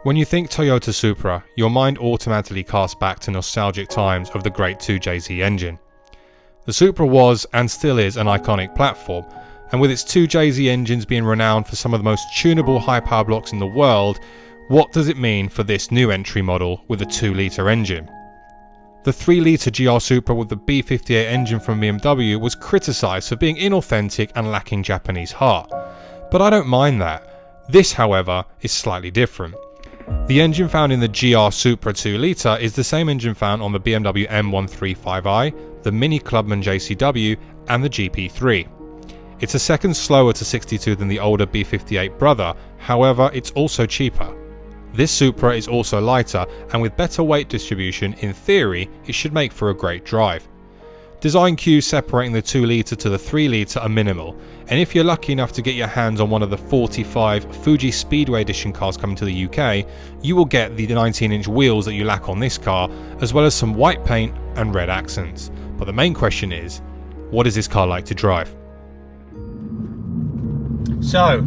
When you think Toyota Supra, your mind automatically casts back to nostalgic times of the great 2JZ engine. The Supra was, and still is, an iconic platform, and with its 2JZ engines being renowned for some of the most tunable high-power blocks in the world, what does it mean for this new entry model with a 2-litre engine? The 3-litre GR Supra with the B58 engine from BMW was criticised for being inauthentic and lacking Japanese heart, but I don't mind that. This, however, is slightly different. The engine found in the GR Supra 2-litre is the same engine found on the BMW M135i, the Mini Clubman JCW and the GP3. It's a second slower to 62 than the older B58 brother, however it's also cheaper. This Supra is also lighter, and with better weight distribution, in theory, it should make for a great drive. Design cues separating the 2-litre to the 3-litre are minimal, and if you're lucky enough to get your hands on one of the 45 Fuji Speedway Edition cars coming to the UK, you will get the 19-inch wheels that you lack on this car, as well as some white paint and red accents. But the main question is, what is this car like to drive? So,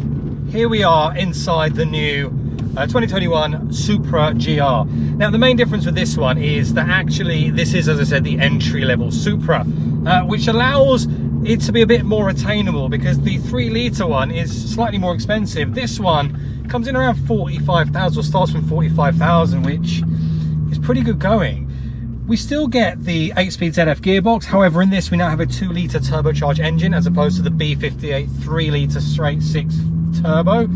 here we are inside the new 2021 Supra GR. Now the main difference with this one is that actually this is, as I said, the entry-level Supra, which allows it to be a bit more attainable because the 3-litre one is slightly more expensive. This one comes in around 45,000, or starts from 45,000, which is pretty good going. We still get the 8-speed ZF gearbox, however in this we now have a 2-litre turbocharged engine as opposed to the B58 3-litre straight 6 turbo.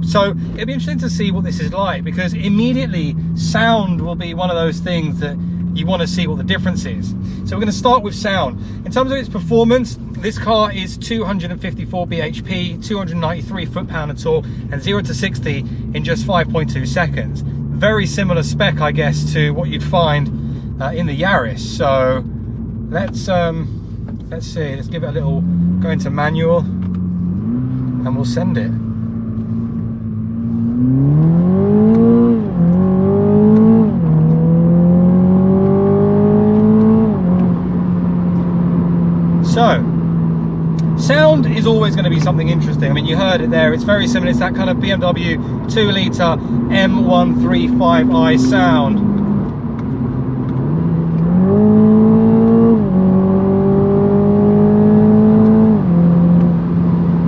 So it'll be interesting to see what this is like, because immediately sound will be one of those things that you want to see what the difference is. So we're going to start with sound. In terms of its performance, this car is 254 bhp, 293 foot-pound of torque, and 0 to 60 in just 5.2 seconds. Very similar spec, I guess, to what you'd find in the Yaris. So let's see, let's give it a little go into manual and we'll send it. So, sound is always going to be something interesting. I mean, you heard it there, it's very similar. It's that kind of BMW 2-litre M135i sound.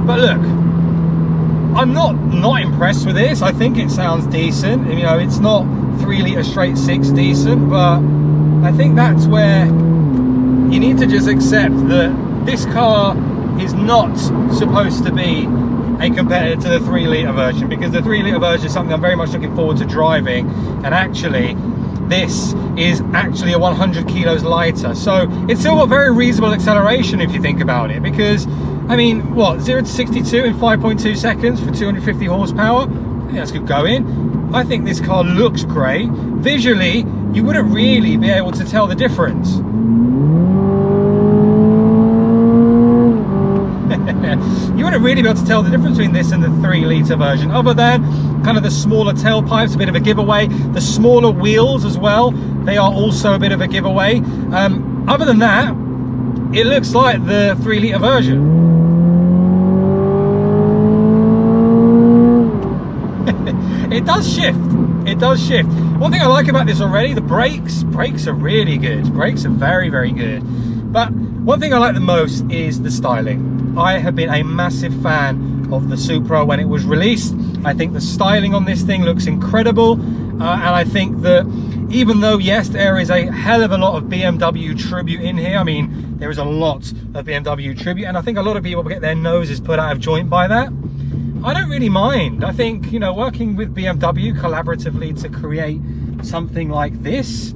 But look, I'm not impressed with this. I think it sounds decent. You know, it's not 3-litre straight 6 decent, but I think that's where you need to just accept that this car is not supposed to be a competitor to the 3-litre version, because the 3-litre version is something I'm very much looking forward to driving, and actually this is actually a 100 kilos lighter, so it's still got very reasonable acceleration if you think about it, because I mean, what, 0 to 62 in 5.2 seconds for 250 horsepower? I think that's good going. I think this car looks great. Visually, you wouldn't really be able to tell the difference. You wouldn't really be able to tell the difference between this and the 3-litre version, other than kind of the smaller tailpipes, a bit of a giveaway. The smaller wheels as well, they are also a bit of a giveaway. Other than that, it looks like the 3-litre version. It does shift. It does shift. One thing I like about this already, the brakes are really good. Brakes are very, very good. But one thing I like the most is the styling. I have been a massive fan of the Supra when it was released. I think the styling on this thing looks incredible. And I think that even though, yes, there is a hell of a lot of BMW tribute in here. I mean, there is a lot of BMW tribute, and I think a lot of people get their noses put out of joint by that. I don't really mind. I think, you know, working with BMW collaboratively to create something like this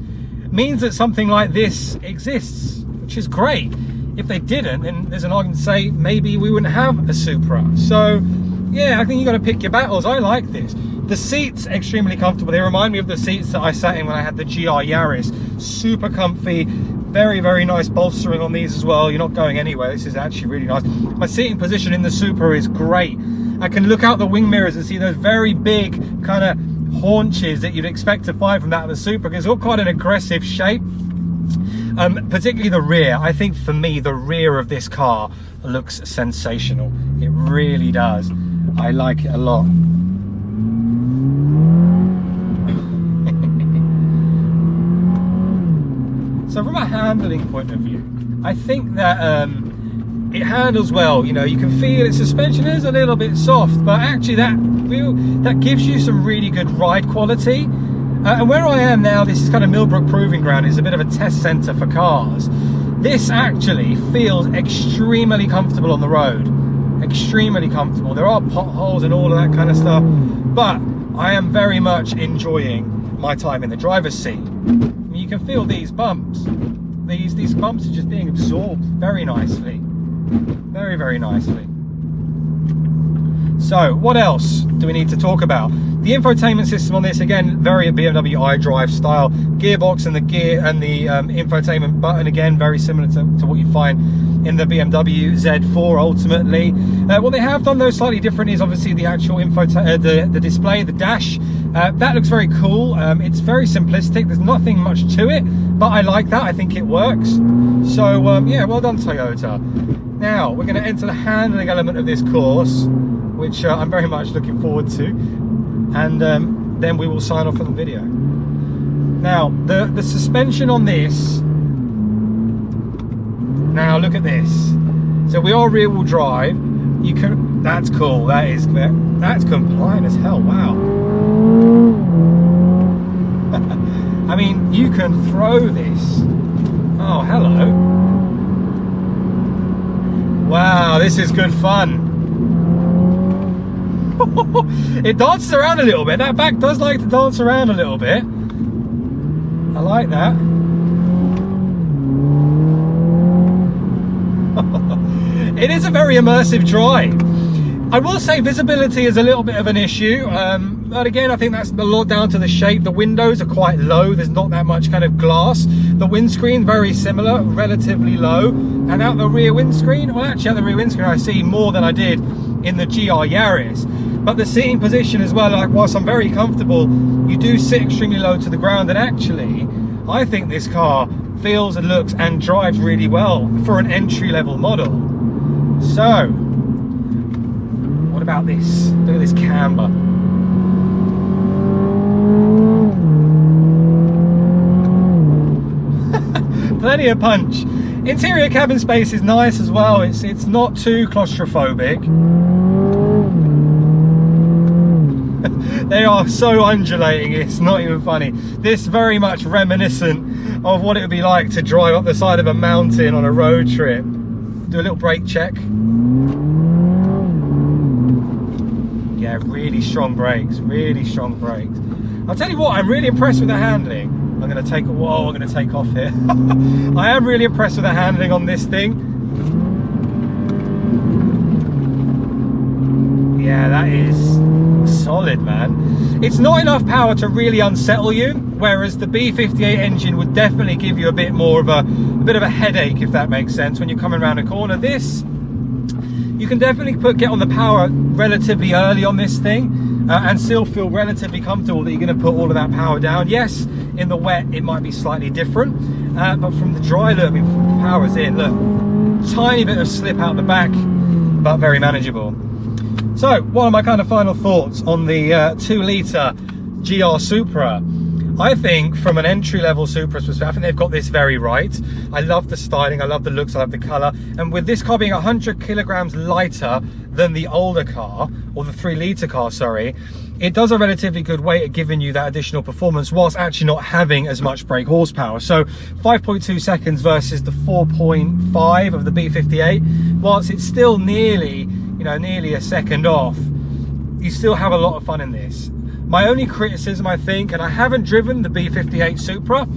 means that something like this exists, which is great. If they didn't, then there's an argument to say maybe we wouldn't have a Supra. So yeah, I think you got to pick your battles. I like this. The seats extremely comfortable. They remind me of the seats that I sat in when I had the GR Yaris. Super comfy, very, very nice bolstering on these as well. You're not going anywhere. This is actually really nice. My seating position in the Supra is great. I can look out the wing mirrors and see those very big kind of haunches that you'd expect to find from that of the Supra, because it's all quite an aggressive shape. Particularly the rear. I think for me the rear of this car looks sensational. It really does. I like it a lot. So from a handling point of view, I think that it handles well. You know, you can feel its suspension is a little bit soft, but actually that gives you some really good ride quality. And where I am now, this is kind of Millbrook Proving Ground. It's a bit of a test centre for cars. This actually feels extremely comfortable on the road. Extremely comfortable. There are potholes and all of that kind of stuff, but I am very much enjoying my time in the driver's seat. I mean, you can feel these bumps. These bumps are just being absorbed very nicely. Very, very nicely. So what else do we need to talk about? The infotainment system on this, again, very BMW iDrive style. Gearbox and the gear and the infotainment button, again, very similar to what you find in the BMW Z4 ultimately. What they have done though slightly different is obviously the actual the display, the dash. That looks very cool. It's very simplistic. There's nothing much to it, but I like that. I think it works. So yeah, well done Toyota. Now we're going to enter the handling element of this course, which I'm very much looking forward to, and then we will sign off on the video. Now the suspension on this, now look at this. So we are rear wheel drive. You can, that's cool. That's compliant as hell. Wow. I mean, you can throw this. Oh, hello. Wow, this is good fun. It dances around a little bit. That back does like to dance around a little bit. I like that. It is a very immersive drive. I will say visibility is a little bit of an issue, but again, I think that's a lot down to the shape. The windows are quite low. There's not that much kind of glass. The windscreen, very similar, relatively low. And out the rear windscreen, well, actually out the rear windscreen, I see more than I did in the GR Yaris. But the seating position as well, like whilst I'm very comfortable, you do sit extremely low to the ground. And actually, I think this car feels and looks and drives really well for an entry-level model. So, what about this? Look at this camber. Plenty of punch. Interior cabin space is nice as well. It's not too claustrophobic. They are so undulating, it's not even funny. This very much reminiscent of what it would be like to drive up the side of a mountain on a road trip. Do a little brake check. Yeah, really strong brakes, really strong brakes. I'll tell you what, I'm really impressed with the handling. I'm going to take off here. I am really impressed with the handling on this thing. Yeah, that is solid, man. It's not enough power to really unsettle you, whereas the B58 engine would definitely give you a bit more of a bit of a headache, if that makes sense, when you're coming around a corner. This, you can definitely get on the power relatively early on this thing, and still feel relatively comfortable that you're going to put all of that power down. Yes, in the wet it might be slightly different, but from the dry, look, I mean, the power's in, look, tiny bit of slip out the back, but very manageable. So, what are my kind of final thoughts on the 2-litre GR Supra? I think from an entry-level Supra perspective, I think they've got this very right. I love the styling, I love the looks, I love the colour. And with this car being 100 kilograms lighter than the older car, or the 3-litre car, sorry, it does a relatively good weight at giving you that additional performance whilst actually not having as much brake horsepower. So 5.2 seconds versus the 4.5 of the B58, whilst it's still nearly a second off, you still have a lot of fun in this. My only criticism, I think, and I haven't driven the B58 Supra,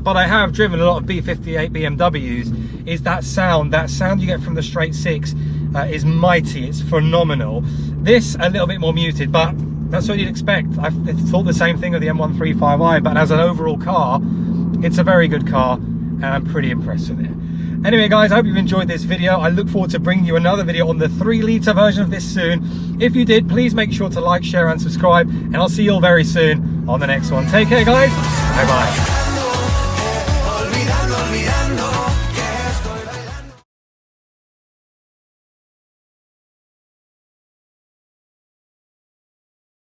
but I have driven a lot of B58 BMWs, is that sound you get from the straight six is mighty, it's phenomenal. This, a little bit more muted, but that's what you'd expect. I thought the same thing of the M135i, but as an overall car, it's a very good car, and I'm pretty impressed with it. Anyway guys, I hope you've enjoyed this video. I look forward to bringing you another video on the 3-litre version of this soon. If you did, please make sure to like, share and subscribe, and I'll see you all very soon on the next one. Take care guys, bye bye.